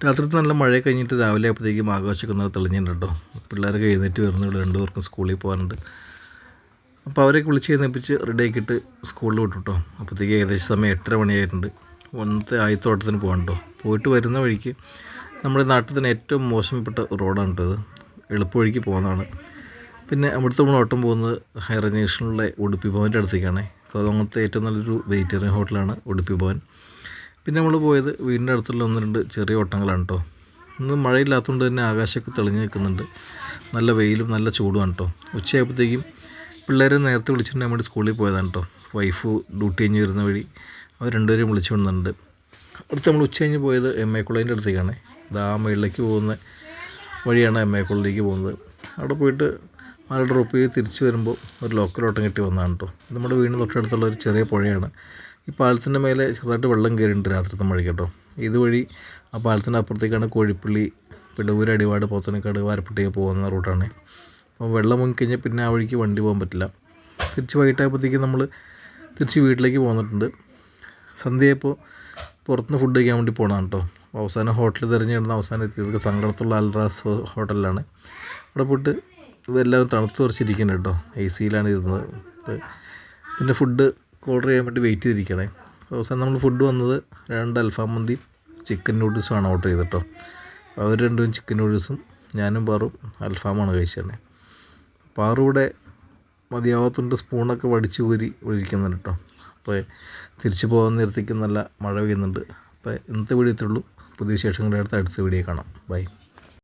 രാത്രിത്തെ നല്ല മഴ കഴിഞ്ഞിട്ട് രാവിലെ ആയപ്പോഴത്തേക്കും ആകാശമൊക്കെ നല്ല തെളിഞ്ഞിട്ടുണ്ട് കേട്ടോ. പിള്ളേരൊക്കെ എഴുന്നേറ്റ് വരുന്നുള്ളൂ, 2 പേർക്കും സ്കൂളിൽ പോകാനുണ്ട്. അപ്പോൾ അവരെയൊക്കെ വിളിച്ച് എഴുന്നേൽപ്പിച്ച് റെഡി ആക്കിയിട്ട് സ്കൂളിൽ വിട്ടു കേട്ടോ. അപ്പോഴത്തേക്ക് ഏകദേശം സമയം 8:30 മണിയായിട്ടുണ്ട്. ഒന്നത്തെ ആയത്തോട്ടത്തിന് പോകാൻ കേട്ടോ. പോയിട്ട് വരുന്ന വഴിക്ക് നമ്മുടെ നാട്ടിൽ തന്നെ ഏറ്റവും മോശപ്പെട്ട റോഡാണ് കേട്ടോ ഇത്. എളുപ്പവഴിക്ക് പോകുന്നതാണ്. പിന്നെ അവിടുത്തെ നമ്മൾ ഓട്ടം പോകുന്നത് ഹയർ ജംഗ്ഷനിലെ ഉടുപ്പി ഭവൻ്റെ അടുത്തേക്കാണ്. അപ്പോൾ അതങ്ങനത്തെ ഏറ്റവും നല്ലൊരു വെജിറ്റേറിയൻ ഹോട്ടലാണ് ഉടുപ്പി ഭവൻ. പിന്നെ നമ്മൾ പോയത് വീടിൻ്റെ അടുത്തുള്ള 1-2 ചെറിയ ഓട്ടങ്ങളാണ് കേട്ടോ. ഇന്ന് മഴയില്ലാത്തതുകൊണ്ട് തന്നെ ആകാശമൊക്കെ തെളിഞ്ഞ് നിൽക്കുന്നുണ്ട്. നല്ല വെയിലും നല്ല ചൂടുമാണ് കേട്ടോ. ഉച്ചയായപ്പോഴത്തേക്കും പിള്ളേരെ നേരത്തെ വിളിച്ചിട്ടുണ്ടെങ്കിൽ വേണ്ടി സ്കൂളിൽ പോയതാണ് കേട്ടോ. വൈഫ് ഡ്യൂട്ടി കഴിഞ്ഞ് വരുന്ന വഴി അവർ 2 പേരെയും വിളിച്ചു കൊണ്ടുവന്നിട്ടുണ്ട്. അടുത്ത് നമ്മൾ ഉച്ച കഴിഞ്ഞ് പോയത് എം എ കോളേജിൻ്റെ അടുത്തേക്കാണ്. ഇത് ആ മുകളിലേക്ക് പോകുന്ന വഴിയാണ് എം എ കോളേജിലേക്ക് പോകുന്നത്. അവിടെ പോയിട്ട് ആൾ ഡ്രോപ്പ് ചെയ്ത് തിരിച്ച് വരുമ്പോൾ ഒരു ലോക്കൽ ഓട്ടം കിട്ടി വന്നതാണ് കേട്ടോ. നമ്മുടെ വീടിന് തൊട്ടടുത്തുള്ള ഒരു ചെറിയ പുഴയാണ്. ഈ പാലത്തിൻ്റെ മേലെ ചെറുതായിട്ട് വെള്ളം കയറിയിട്ടുണ്ട് രാത്രിത്തെ മഴ കേട്ടോ. ഇതുവഴി ആ പാലത്തിൻ്റെ അപ്പുറത്തേക്കാണ് കോഴിപ്പള്ളി, പിടവൂർ, അടിവാട്, പോത്തനക്കാട്, വാരപ്പട്ടിയൊക്കെ പോകുന്ന റൂട്ടാണ്. അപ്പോൾ വെള്ളം മുങ്ങിക്കഴിഞ്ഞാൽ പിന്നെ ആ വഴിക്ക് വണ്ടി പോകാൻ പറ്റില്ല. തിരിച്ച് വൈകിട്ടായപ്പോഴത്തേക്കും നമ്മൾ തിരിച്ച് വീട്ടിലേക്ക് പോന്നിട്ടുണ്ട്. സന്ധ്യയായപ്പോൾ പുറത്തുനിന്ന് ഫുഡ് കഴിക്കാൻ വേണ്ടി പോകണം കേട്ടോ. അവസാനം ഹോട്ടൽ തിരഞ്ഞെടുത്ത് അവസാനം എത്തിയത് തങ്കടത്തുള്ള അൽറാസ് ഹോട്ടലിലാണ്. അവിടെ പോയിട്ട് ഇതെല്ലാം തണുത്ത് കുറച്ചിരിക്കുന്നത് കേട്ടോ. AC-യിലാണ് ഇരുന്നത്. പിന്നെ ഫുഡ് ഓർഡർ ചെയ്യാൻ വേണ്ടി വെയിറ്റ് ചെയ്തിരിക്കണേ. അവസാനം നമ്മൾ ഫുഡ് വന്നത് 2 അൽഫാം മന്തി ചിക്കൻ നൂഡിൽസുമാണ് ഓർഡർ ചെയ്തത് കേട്ടോ. അവർ 2 ചിക്കൻ നൂഡിൽസും ഞാനും പാറും അൽഫാമാണ് കഴിച്ചത്. പാറൂടെ മതിയാവാത്തതുകൊണ്ട് സ്പൂണൊക്കെ വടിച്ച് ഊരി ഒഴിക്കുന്നുണ്ട് കേട്ടോ. അപ്പോൾ തിരിച്ചു പോകാൻ നേരത്തേക്ക് നല്ല മഴ പെയ്യുന്നുണ്ട്. അപ്പോൾ ഇന്നത്തെ വീഡിയോ ഇത്രയുള്ളൂ. പുതിയ വിശേഷങ്ങളുടെ അടുത്ത വീഡിയോ കാണാം. ബൈ.